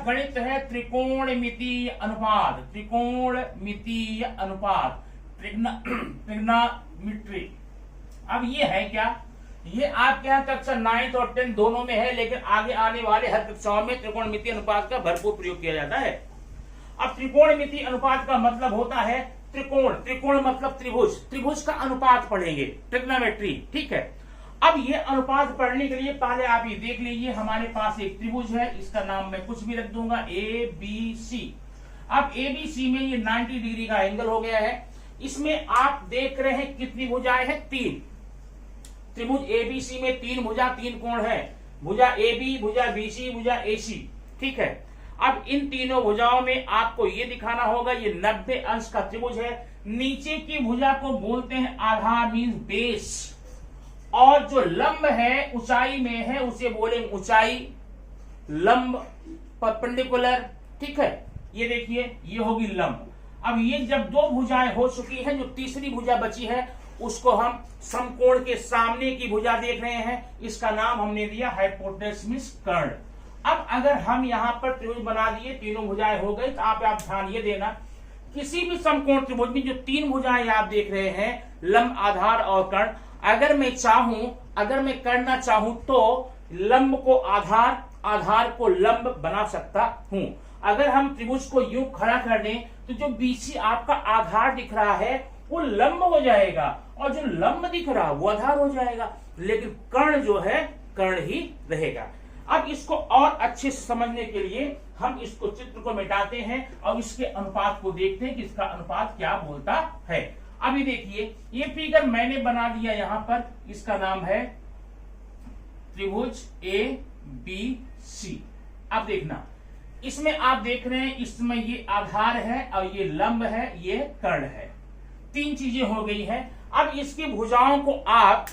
गणित है त्रिकोणमितीय अनुपात, त्रिकोणमितीय अनुपात, ट्रिग्नोमेट्री। अब ये है क्या, ये आपके यहाँ कक्षा 9th और 10th दोनों में है, लेकिन आगे आने वाले हर कक्षाओं में त्रिकोणमितीय अनुपात का भरपूर प्रयोग किया जाता है। अब त्रिकोणमितीय अनुपात का मतलब होता है त्रिकोण, त्रिकोण मतलब त्रिभुज, त्रिभुज का अनुपात पढ़ेंगे, ट्रिग्नोमेट्री, ठीक है। अब ये अनुपात पढ़ने के लिए पहले आप ये देख लीजिए, हमारे पास एक त्रिभुज है, इसका नाम मैं कुछ भी रख दूंगा, ABC। अब ABC में ये 90 डिग्री का एंगल हो गया है। इसमें आप देख रहे हैं कितनी भुजाएं हैं, 3। त्रिभुज ABC में 3 भुजा, 3 कोण है, भुजा AB, भुजा BC, भुजा AC, ठीक है। अब इन तीनों भुजाओं में आपको ये दिखाना होगा ये 90 अंश का त्रिभुज है। नीचे की भुजा को बोलते हैं आधार, मींस बेस, और जो लंब है ऊंचाई में है उसे बोलेंगे ऊंचाई, लंब, परपेंडिकुलर, ठीक है। ये देखिए ये होगी लंब। अब ये जब 2 भुजाएं हो चुकी हैं, जो तीसरी भुजा बची है उसको हम समकोण के सामने की भुजा देख रहे हैं, इसका नाम हमने दिया हाइपोटेन्यूस कर्ण। अब अगर हम यहां पर त्रिभुज बना दिए, तीनों भुजाएं हो गई, तो आप ध्यान ये देना, किसी भी समकोण त्रिभुज में जो 3 भुजाएं आप देख रहे हैं, लंब, आधार और कर्ण, अगर मैं चाहूं, अगर मैं करना चाहूं तो लंब को आधार, आधार को लंब बना सकता हूं। अगर हम त्रिभुज को यूं खड़ा कर दें तो जो BC आपका आधार दिख रहा है वो लंब हो जाएगा, और जो लंब दिख रहा है वो आधार हो जाएगा, लेकिन कर्ण जो है कर्ण ही रहेगा। अब इसको और अच्छे से समझने के लिए हम इसको चित्र को मिटाते हैं और इसके अनुपात को देखते हैं कि इसका अनुपात क्या बोलता है। अभी देखिए ये फिगर मैंने बना दिया यहां पर, इसका नाम है त्रिभुज ABC। अब देखना, इसमें आप देख रहे हैं, इसमें ये आधार है और ये लंब है, ये कर्ण है, 3 चीजें हो गई हैं। अब इसकी भुजाओं को आप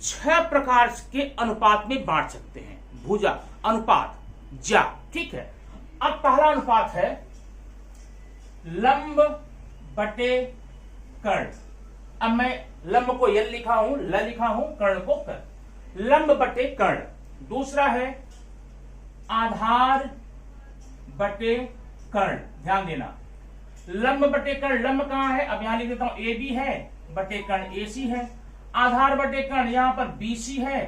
6 प्रकार के अनुपात में बांट सकते हैं, भुजा, अनुपात, जा, ठीक है। अब पहला अनुपात है लंब बटे कर्ण। अब मैं लंब को यल लिखा हूं, ल लिखा हूं, कर्ण को कर, लंब बटे कर्ण। दूसरा है आधार बटे कर्ण, ध्यान देना, लंब बटे कर्ण, लंब कहां है, अब यहां लिख देता हूं AB है, बटे कर्ण AC है, आधार बटे कर्ण यहां पर BC है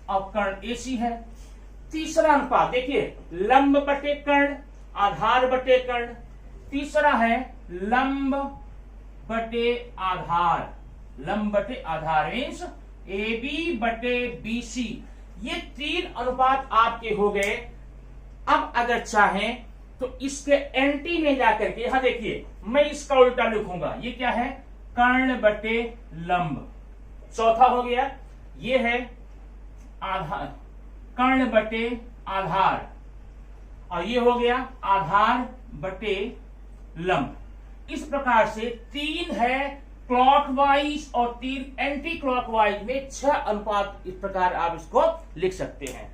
और कर्ण AC है। तीसरा अनुपात देखिए, लंब बटे कर्ण, आधार बटे कर्ण। तीसरा है लंब बटे आधार, लंब बटे आधार मीन्स AB बटे BC। ये 3 अनुपात आपके हो गए। अब अगर चाहें तो इसके एंटी में जाकर के, यहां देखिए मैं इसका उल्टा लिखूंगा, ये क्या है, कर्ण बटे लंब। चौथा हो गया, ये है आधार, कर्ण बटे आधार, और ये हो गया आधार बटे लंब। इस प्रकार से 3 है क्लॉकवाइज और 3 एंटी क्लॉकवाइज में 6 अनुपात, इस प्रकार आप इसको लिख सकते हैं।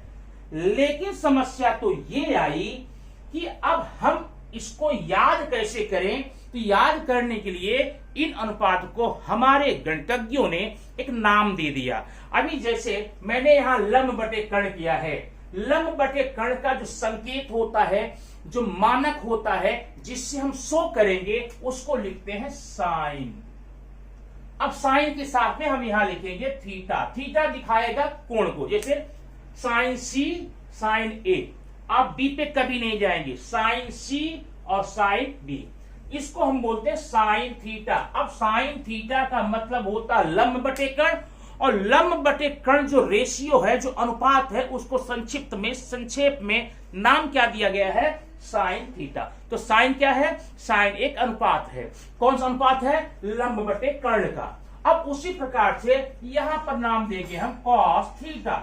लेकिन समस्या तो ये आई कि अब हम इसको याद कैसे करें, तो याद करने के लिए इन अनुपात को हमारे गणितज्ञों ने एक नाम दे दिया। अभी जैसे मैंने यहां लंब बटे कर्ण किया है, लंब बटे कर्ण का जो संकेत होता है, जो मानक होता है, जिससे हम शो करेंगे, उसको लिखते हैं साइन। अब साइन के साथ में हम यहां लिखेंगे थीटा, थीटा दिखाएगा कोण को, जैसे साइन C, साइन A। आप B पे कभी नहीं जाएंगे, साइन C और साइन B, इसको हम बोलते हैं साइन थीटा। अब साइन थीटा का मतलब होता है लंब बटे कर्ण, और लंब बटे कर्ण जो रेशियो है, जो अनुपात है, उसको संक्षेप में नाम क्या दिया गया है, साइन थीटा। तो साइन क्या है, साइन एक अनुपात है। कौन सा अनुपात है, लंब बटे कर्ण का। अब उसी प्रकार से यहां पर नाम देंगे हम cos theta,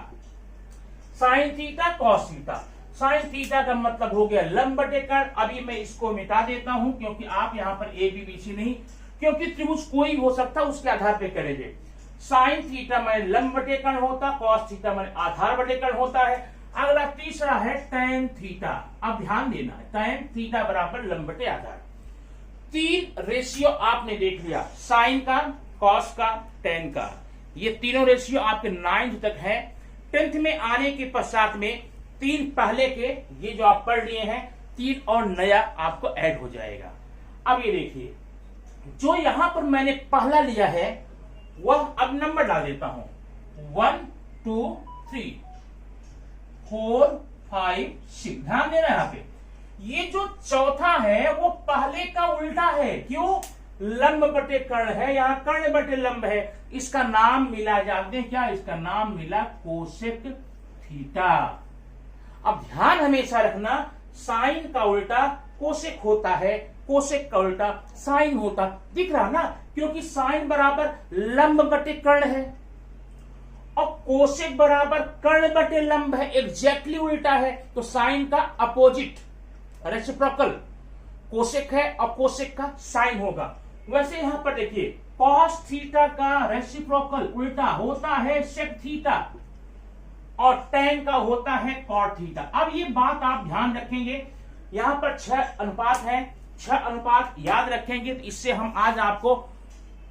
sine theta, cos theta. Sine theta का मतलब हो गया लंब बटे कर्ण। अभी मैं इसको मिटा देता हूं, क्योंकि आप यहां पर ABC नहीं, क्योंकि त्रिभुज कोई हो सकता है, उसके आधार पे करेंगे। साइन थीटा में लंब बटे कर्ण होता, कॉस थीटा में आधार बटे कर्ण होता है। अगला तीसरा है tan थीटा। अब ध्यान देना है, tan थीटा बराबर लंब बटे आधार। 3 रेशियो आपने देख लिया, साइन का, कॉस का, tan का। ये तीनों रेशियो आपके 9th तक है। 10th में आने के पश्चात में 3 पहले के ये जो आप पढ़ लिए हैं, 3 और नया आपको ऐड हो जाएगा। अब ये देखिए, जो यहां पर मैंने पहला लिया है वह अब नंबर डाल देता हूं, 1 2 3 4 5 6। ध्यान देना यहां पे, ये जो चौथा है वो पहले का उल्टा है। क्यों? लंब बटे कर्ण है, यहां कर्ण बटे लंब है। इसका नाम मिला, जानते हैं क्या? इसका नाम मिला कोसेक थीटा। अब ध्यान हमेशा रखना, साइन का उल्टा कोसेक होता है, कोसेक का उल्टा साइन होता। दिख रहा ना, क्योंकि साइन बराबर लंब बटे कर्ण है और कोसेक बराबर कर्ण बटे लंब है, एग्जैक्टली उल्टा है। तो साइन का अपोजिट रेसिप्रोकल कोसेक है और कोसेक का साइन होगा। वैसे यहां पर देखिए, कॉस थीटा का रेसिप्रोकल उल्टा होता है सेक थीटा और टैन का होता है कॉट थीटा। अब ये बात आप ध्यान रखेंगे, यहां पर 6 अनुपात है, 6 अनुपात याद रखेंगे तो इससे हम आज आपको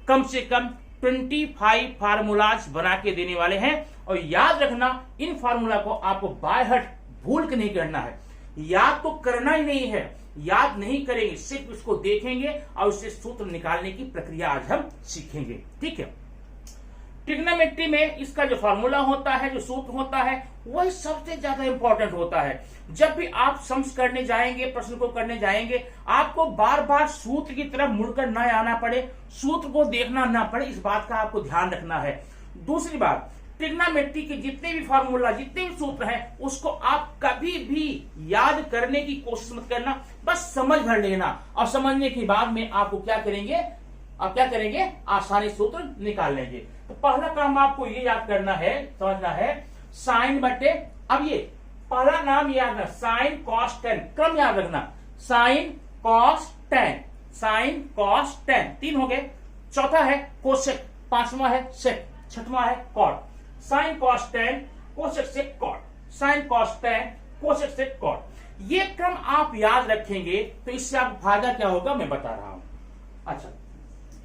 कम से कम 25 फार्मूलाज बना के देने वाले हैं। और याद रखना, इन फार्मूला को आपको बाय हार्ट भूल के नहीं करना है, याद तो करना ही नहीं है, याद नहीं करेंगे, सिर्फ इसको देखेंगे और उससे सूत्र निकालने की प्रक्रिया आज हम सीखेंगे। ठीक है, ट्रिग्नोमेट्री में इसका जो फॉर्मूला होता है, जो सूत्र होता है, वही सबसे ज्यादा इंपॉर्टेंट होता है। जब भी आप सम्स करने जाएंगे, प्रश्न को करने जाएंगे, आपको बार बार सूत्र की तरफ मुड़कर न आना पड़े, सूत्र को देखना ना पड़े, इस बात का आपको ध्यान रखना है। दूसरी बात, ट्रिग्नोमेट्री के जितने भी फॉर्मूला, जितने भी सूत्र हैं, उसको आप कभी भी याद करने की कोशिश मत करना, बस समझ भर लेना और समझने के बाद में आपको क्या करेंगे, आसानी सूत्र निकाल लेंगे। तो पहला काम आपको ये याद करना है, समझना है, साइन बटे, अब ये पहला नाम याद रखना, साइन कॉस टेन, क्रम याद रखना, sine cos tan, sine cos ten, 3 हो गए। चौथा है कोसेक, 5वां है सेक, 6वां है cot. Sine cos tan cosec sec cot, sine cos tan cosec sec cot. ये क्रम आप याद रखेंगे तो इससे आपको फायदा क्या होगा मैं बता रहा हूं। अच्छा,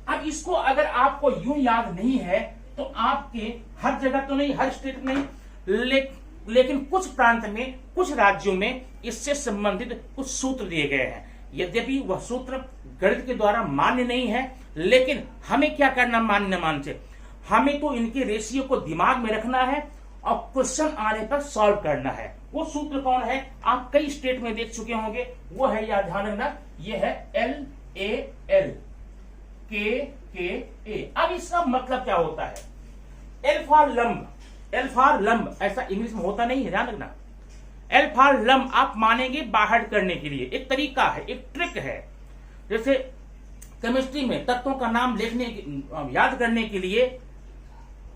अब इसको अगर आपको यूं याद नहीं है तो आपके हर जगह तो नहीं, हर स्टेट में नहीं, लेकिन कुछ प्रांत में, कुछ राज्यों में इससे संबंधित कुछ सूत्र दिए गए हैं। यद्यपि वह सूत्र गणित के द्वारा मान्य नहीं है, लेकिन हमें क्या करना मान्य मान से, हमें तो इनके रेशियो को दिमाग में रखना है और क्वेश्चन आने पर सॉल्व करना है। वो सूत्र कौन है? आप कई स्टेट में देख चुके होंगे, वो है, याद ध्यान रखना, ये है LAL, KKA। अब इसका मतलब क्या होता है? एल फॉर लंब, एल फॉर लंब, ऐसा इंग्लिश में होता नहीं है, ध्यान रखना। एल फॉर लंब आप मानेंगे बाहर करने के लिए एक तरीका है, एक ट्रिक है। जैसे केमिस्ट्री में तत्वों का नाम याद करने के लिए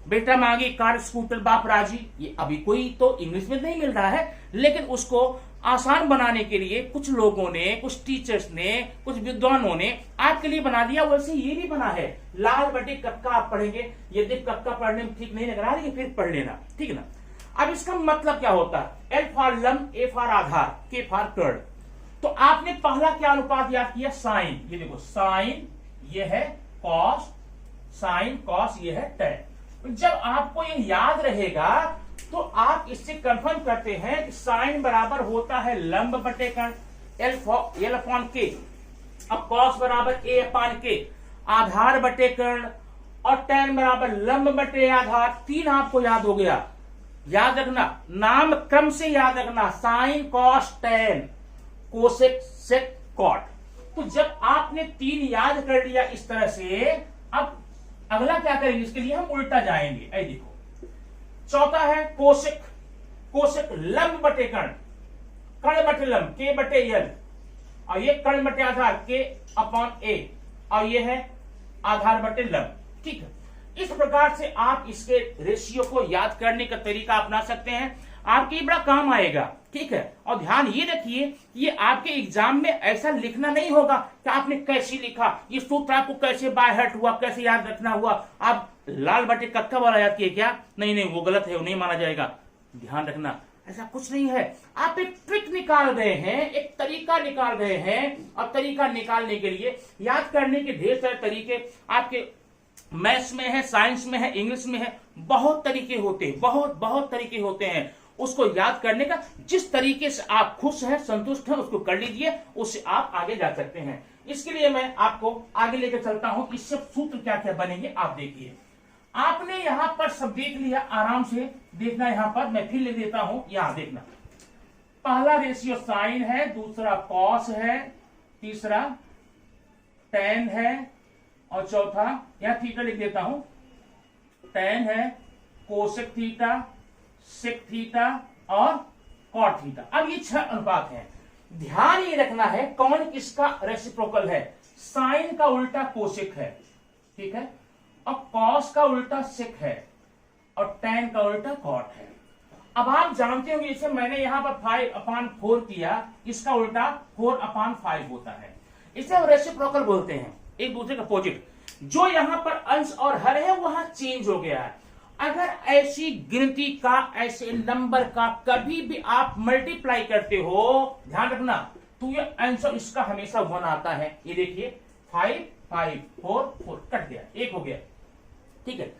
बेटा मांगी कार स्कूटर बाप राजी, ये अभी कोई तो इंग्लिश में नहीं मिल रहा है, लेकिन उसको आसान बनाने के लिए कुछ लोगों ने, कुछ टीचर्स ने, कुछ विद्वानों ने आपके लिए बना दिया। वैसे ये भी बना है, लाल बटे कक्का आप पढ़ेंगे, यदि कक्का पढ़ने में ठीक नहीं लग रहा है फिर पढ़ लेना, ठीक है ना। अब इसका मतलब क्या होता है? एल फॉर लंब, ए फॉर आधार, के फॉर कर्ण। तो आपने पहला क्या अनुपात याद किया? साइन। ये देखो, साइन ये है कॉस, साइन कॉस ये है टेन। जब आपको ये याद रहेगा तो आप इससे कंफर्म करते हैं कि साइन बराबर होता है लंब बटे कर्ण, एल अपॉन के, अब कॉस बराबर ए अपॉन के, आधार बटे कर्ण, और टेन बराबर लंब बटे आधार। 3 आपको याद हो गया। याद रखना, नाम क्रम से याद रखना, sine cos tan cosec sec cot. तो जब आपने 3 याद कर लिया इस तरह से, अब अगला क्या करेंगे? इसके लिए हम उल्टा जाएंगे। ऐ देखो, चौथा है कोसेक, कोसेक लंब बटे कर्ण, कर्ण बटे लंब, के बटे एल, और ये कर्ण बटे आधार, के अपॉन ए, और ये है आधार बटे लंब। ठीक है, इस प्रकार से आप इसके रेशियो को याद करने का तरीका अपना सकते हैं, आपके बड़ा काम आएगा। ठीक है, और ध्यान ये रखिए, ये आपके एग्जाम में ऐसा लिखना नहीं होगा कि आपने कैसे लिखा, ये सूत्र आपको कैसे बाय हार्ट हुआ, कैसे याद रखना हुआ, आप लाल बटे कक्का वाला याद किए क्या? नहीं, वो गलत है, वो नहीं माना जाएगा। ध्यान रखना, ऐसा कुछ नहीं है। आप एक ट्रिक निकाल गए हैं, एक तरीका निकाल गए हैं, और तरीका निकालने के लिए याद करने के ढेर सारे तरीके आपके मैथ्स में है, साइंस में है, इंग्लिश में है, बहुत तरीके होते हैं, बहुत तरीके होते हैं। उसको याद करने का, जिस तरीके से आप खुश हैं, संतुष्ट हैं, उसको कर लीजिए, उससे आप आगे जा सकते हैं। इसके लिए मैं आपको आगे लेकर चलता हूं, इससे सूत्र क्या क्या बनेंगे आप देखिए। आपने यहां पर सब देख लिया, आराम से देखना। यहां पर मैं फिर लिख देता हूं, यहां देखना। पहला रेशियो साइन है, दूसरा कॉस है, तीसरा टेन है, और चौथा यहां थीटा लिख देता हूं, टेन है, कोसेक थीटा, सेक थीटा और कॉट थीटा। अब ये 6 अनुपात हैं। ध्यान ये रखना है कौन किसका रेसिप्रोकल है। साइन का उल्टा कोसेक है, ठीक है, और कॉस का उल्टा सेक है, और टेन का उल्टा कॉट है। अब आप जानते होंगे, इसे मैंने यहां पर 5/4 किया, इसका उल्टा 4/5 होता है। इसे हम रेसिप्रोकल बोलते हैं, एक दूसरे का अपोजिट। जो यहां पर अंश और हर है वहां चेंज हो गया है। अगर ऐसी गिनती का, ऐसे नंबर का कभी भी आप मल्टीप्लाई करते हो, ध्यान रखना, तो ये आंसर इसका हमेशा 1 आता है। ये देखिए 5 5 4 4 कट गया, 1 हो गया, ठीक है।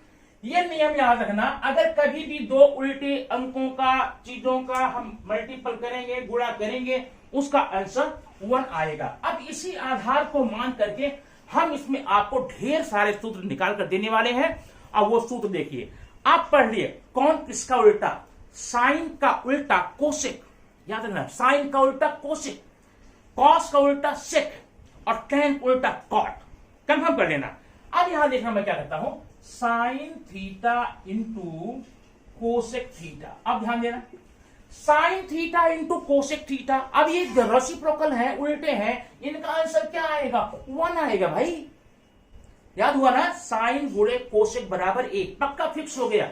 ये नियम याद रखना, अगर कभी भी 2 उल्टे अंकों का, चीजों का हम मल्टीपल करेंगे, गुणा करेंगे, उसका आंसर 1 आएगा। अब इसी आधार को मान करके हम इसमें आपको ढेर सारे सूत्र निकाल कर देने वाले हैं। अब वो सूत्र देखिए, आप पढ़ लिए, कौन किसका उल्टा, साइन का उल्टा कोसेक, याद रखना, साइन का उल्टा कोसेक, कॉस का उल्टा सेक, और टेन का उल्टा कॉट। कंफर्म कर लेना। अब यहां देखना मैं क्या करता हूं, sine theta into cosec theta. अब ध्यान देना, sine theta into cosec theta. अब ये रेसिप्रोकल है, उल्टे हैं, इनका आंसर क्या आएगा, 1 आएगा भाई। याद हुआ ना, साइन गुणे कोसेक बराबर 1, पक्का फिक्स हो गया,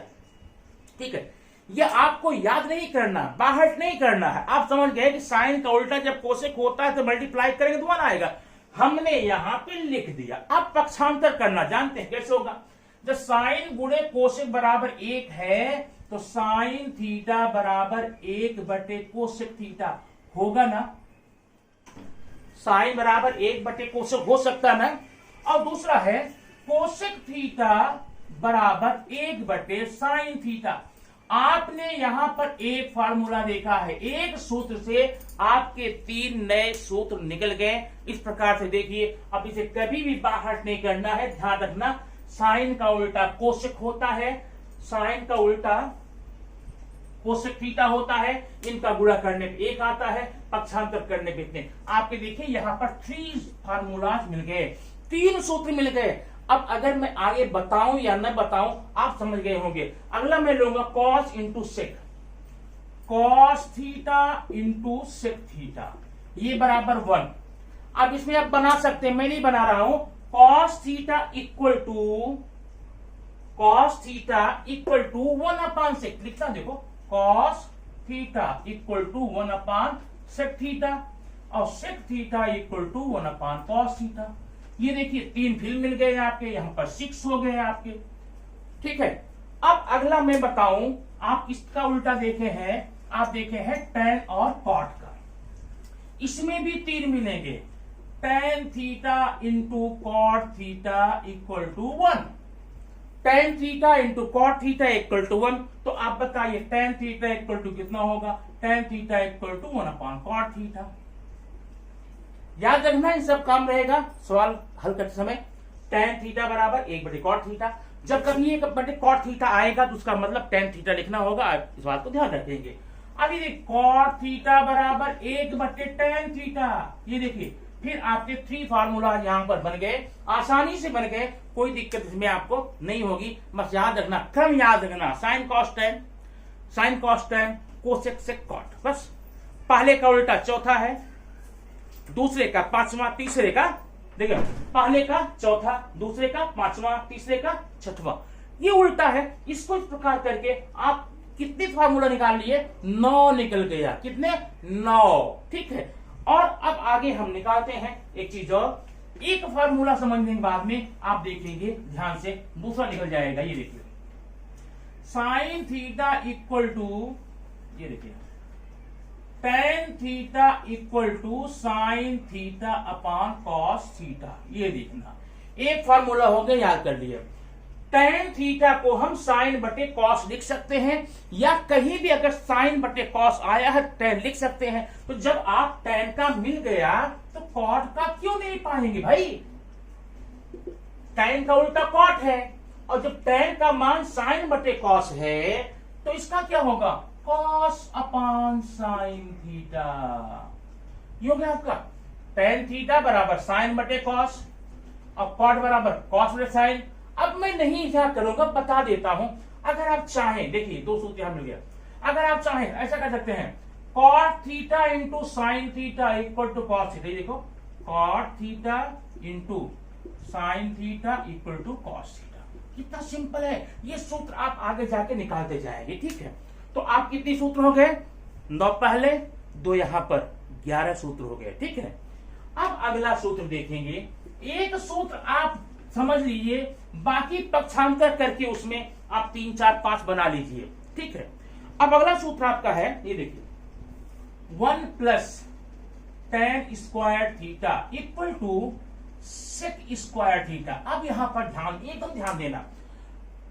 ठीक है। यह आपको याद नहीं करना, बाहर नहीं करना है। आप समझ गए कि साइन का उल्टा जब कोसेक होता है तो मल्टीप्लाई करेंगे तो 1 आएगा। हमने यहां पे लिख दिया। अब पक्षांतर करना जानते हैं कैसे होगा। जब साइन गुणे कोसेक बराबर 1 है तो साइन थीटा बराबर 1/कोसेक थीटा होगा ना। साइन बराबर 1/कोसेक हो सकता ना। और दूसरा है कोसेक थीटा बराबर 1/साइन थीटा। आपने यहां पर एक फार्मूला देखा है, एक सूत्र से आपके 3 नए सूत्र निकल गए। इस प्रकार से देखिए, अब इसे कभी भी बाहर नहीं करना है, ध्यान रखना। साइन का उल्टा कोसेक होता है, साइन का उल्टा कोसेक थीटा होता है, इनका गुणा करने पे 1 आता है, पक्षांतर करने पे इतने। आपके देखिए यहां पर 3 फार्मूलाज मिल गए, 3 सूत्र मिल गए। अब अगर मैं आगे बताऊं या न बताऊं, आप समझ गए होंगे। अगला मैं लूंगा cos into sec, cos theta into sec theta, ये बराबर 1। अब इसमें आप बना सकते हैं, मैं नहीं बना रहा हूं। कॉस थीटा इक्वल टू 1/सेक लिखता, देखो कॉस थीटा इक्वल टू 1/सेक थीटा, और सेक थीटा इक्वल टू 1/कॉस थीटा। ये देखिए 3 फिल मिल गए आपके, यहां पर 6 हो गए आपके, ठीक है। अब अगला मैं बताऊं, आप इसका उल्टा देखे हैं, आप देखे हैं टेन और कॉट का, इसमें भी 3 मिलेंगे। Tan theta into cot theta equal to 1, tan theta into cot theta equal to 1। तो आप बताइए टेन थीटा इक्वल टू कितना होगा, टेन थीटा इक्वल टू 1/कॉट थीटा। याद रखना, इन सब काम रहेगा सवाल हल करते समय। टेन थीटा बराबर 1/कॉट थीटा। जब कभी 1/कॉट थीटा आएगा तो उसका मतलब टेन थीटा लिखना होगा, इस बात को ध्यान रखेंगे। अब ये कॉट थीटा बराबर 1/टेन थीटा, ये देखिए फिर आपके 3 फार्मूला यहां पर बन गए, आसानी से बन गए, कोई दिक्कत इसमें आपको नहीं होगी। बस याद रखना, क्रम याद रखना, sine cos tan, sine cos tan, cosec sec cot. बस पहले का उल्टा चौथा है, दूसरे का 5वां, तीसरे का, देखिए पहले का चौथा, दूसरे का 5वां, तीसरे का 6वां, ये उल्टा है। इसको इस प्रकार करके आप कितने फार्मूला निकाल लिए, 9 निकल गया। कितने, 9, ठीक है। और अब आगे हम निकालते हैं एक चीज और, एक फार्मूला समझने के बाद में आप देखेंगे ध्यान से, दूसरा निकल जाएगा। ये देखिए साइन थीटा इक्वल टू, ये देखिए tan theta equal to sine थीटा/कॉस थीटा। ये देखना, एक फार्मूला हो गया, याद कर लिए। tan थीटा को हम साइन बटे कॉस लिख सकते हैं, या कहीं भी अगर साइन बटे कॉस आया है tan लिख सकते हैं। तो जब आप tan का मिल गया तो cot का क्यों नहीं पाएंगे भाई? tan का उल्टा cot है, और जब tan का मान साइन बटे कॉस है तो इसका क्या होगा? cos upon sine theta. ये हो गया आपका tan थीटा बराबर साइन बटे कॉस और cot बराबर cos बटे साइन। अब मैं नहीं क्या करूंगा, बता देता हूं। अगर आप चाहें, देखिए दो सूत्र यहां मिल गया, अगर आप चाहें ऐसा कर सकते हैं, cot theta into sine theta equal to cos theta. देखो cot theta into sine theta equal to cos theta. कितना सिंपल है ये सूत्र, आप आगे जाके निकालते जाएंगे। ठीक है, तो आप कितने सूत्र हो गए? 9 पहले, 2 यहां पर, 11 सूत्र हो गए। ठीक है, अब अगला सूत्र देखेंगे। एक सूत्र आप समझ लीजिए, बाकी पक्षांतर करके उसमें आप 3, 4, 5 बना लीजिए। ठीक है, अब अगला सूत्र आपका है, ये देखिए, 1 plus tan square theta equal to sec square theta. अब यहां पर एकदम ध्यान देना,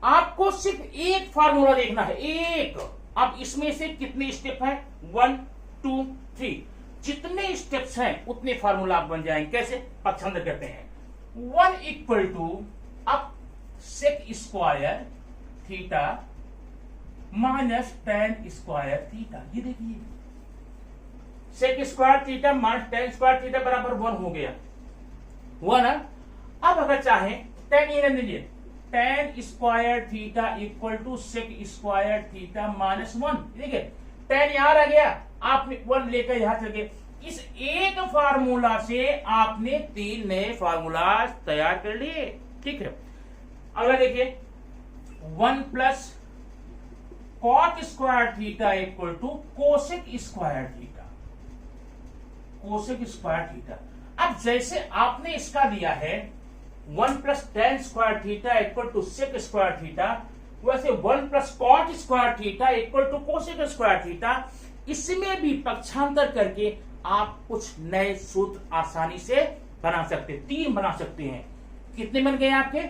आपको सिर्फ एक फार्मूला देखना है, एक। अब इसमें से कितने स्टेप हैं? 1, 2, 3। जितने स्टेप्स हैं उतने फार्मूला आप बन जाएंगे। कैसे? पक्षांतर करते हैं। 1 इक्वल टू अब sec square theta minus tan square theta. ये देखिए, sec square theta minus tan square theta बराबर 1 हो गया, 1 है। अब अगर चाहें tan ये लीजिए, tan square theta equal to sec square theta minus 1। देखिए tan यहां रह गया, आपने 1 लेकर यहां चल गए। इस एक फार्मूला से आपने 3 नए फार्मूला तैयार कर लिए। ठीक है, अगर देखिए 1 plus cot square theta equal to cosec square theta, cosec square theta. अब जैसे आपने इसका दिया है 1 plus tan square theta equal to sec square theta, वैसे 1 plus cot square theta equal to cosec square theta, इसमें भी पक्षांतर करके आप कुछ नए सूत्र आसानी से बना सकते हैं। 3 बना सकते हैं। कितने बन गए आपके?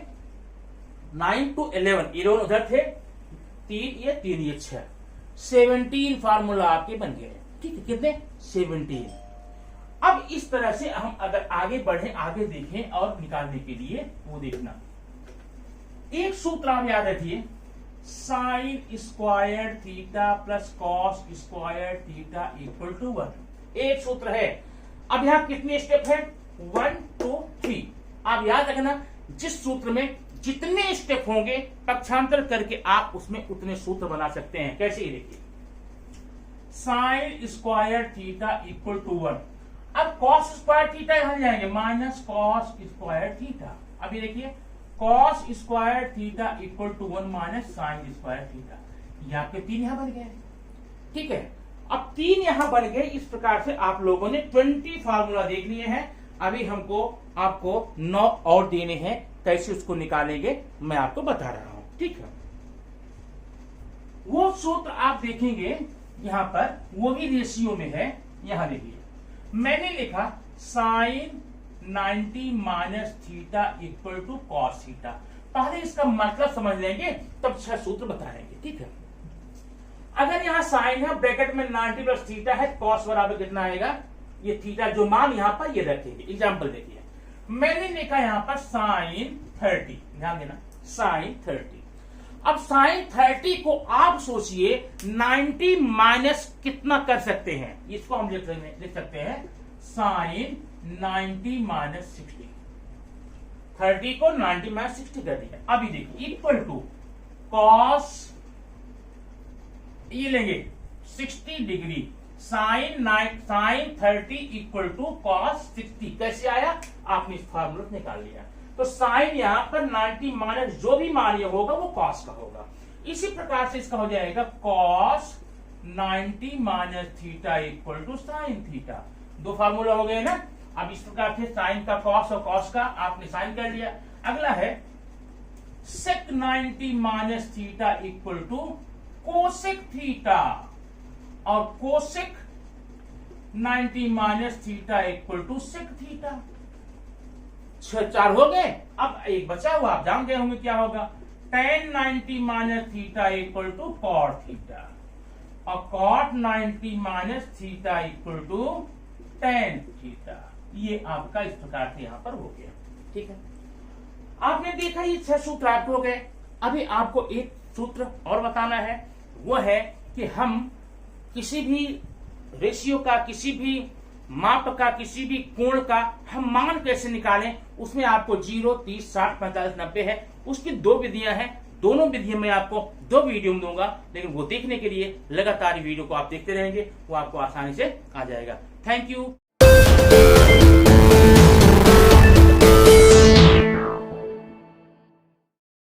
9 to 11, 11 उधर थे, 3 ये 6, 17 फार्मूला आपके बन गए। ठीक है, कितने? 17। अब इस तरह से हम अगर आगे बढ़े, आगे देखें और निकालने के लिए वो देखना, एक सूत्र आप याद रखिए, sine square theta plus cos square theta equal to 1। एक सूत्र है। अब यहां कितने स्टेप है? 1, 2, 3। आप याद रखना, जिस सूत्र में जितने स्टेप होंगे पक्षांतर करके आप उसमें उतने सूत्र बना सकते हैं। कैसे? देखिए, sine square theta equal to 1। अब कॉस स्क्वायर थीटा यहां जाएंगे, माइनस कॉस स्क्वायर थीटा। अभी देखिए, cos square theta equal to 1 minus sine square theta. ये आपके 3 यहां बन गए। ठीक है, अब 3 यहां बन गए। इस प्रकार से आप लोगों ने 20 फार्मूला देख लिए हैं। अभी हमको आपको 9 और देने हैं। कैसे उसको निकालेंगे मैं आपको बता रहा हूं। ठीक है, वो सूत्र आप देखेंगे यहां पर, वो भी रेशियो में है। यहां देखिए, मैंने लिखा sine 90 minus theta equal to cos theta. पहले इसका मतलब समझ लेंगे, तब 6 सूत्र बताएंगे। ठीक है, अगर यहां साइन है, ब्रैकेट में 90 प्लस थीटा है, कॉस बराबर कितना आएगा? ये थीटा जो मान यहां पर ये रखेंगे। एग्जांपल देखिए, मैंने लिखा यहां पर साइन 30, ध्यान देना, साइन 30। अब साइन 30 को आप सोचिए 90 माइनस कितना कर सकते हैं? इसको हम लिख सकते हैं साइन 90 माइनस 60। 30 को 90 माइनस 60 कर दिया। अभी देखिए, इक्वल टू कॉस, ये लेंगे 60 degree, sine 30 equal to cos 60। कैसे आया? आपने इस फार्मूला निकाल लिया। तो साइन यहां पर 90 माइनस जो भी मान ये होगा वो कॉस का होगा। इसी प्रकार से इसका हो जाएगा cos 90 minus theta equal to sine theta. 2 formula हो गए ना। अब इस प्रकार से साइन का कॉस और कॉस का आपने साइन कर लिया। अगला है sec 90 minus theta equal to cosec theta, और cosec 90 minus theta equal to sec theta. 4 हो गए। अब एक बचा हुआ, आप जान गए होंगे क्या होगा, tan 90 minus theta equal to cot theta और cot 90 minus theta equal to tan theta. ये आपका इस प्रकार से यहां पर हो गया। ठीक है, आपने देखा ये 6 सूत्र आपको हो गए। अभी आपको एक सूत्र और बताना है, वो है कि हम किसी भी रेशियो का, किसी भी माप का, किसी भी कोण का हम मान कैसे निकालें। उसमें आपको 0, 30, 60, 45, 90 है, उसकी 2 विधियां हैं। दोनों विधियों में आपको 2 वीडियो में दूंगा, लेकिन वो देखने के लिए लगातार वीडियो को आप देखते रहेंगे, वो आपको आसानी से आ जाएगा। Thank you.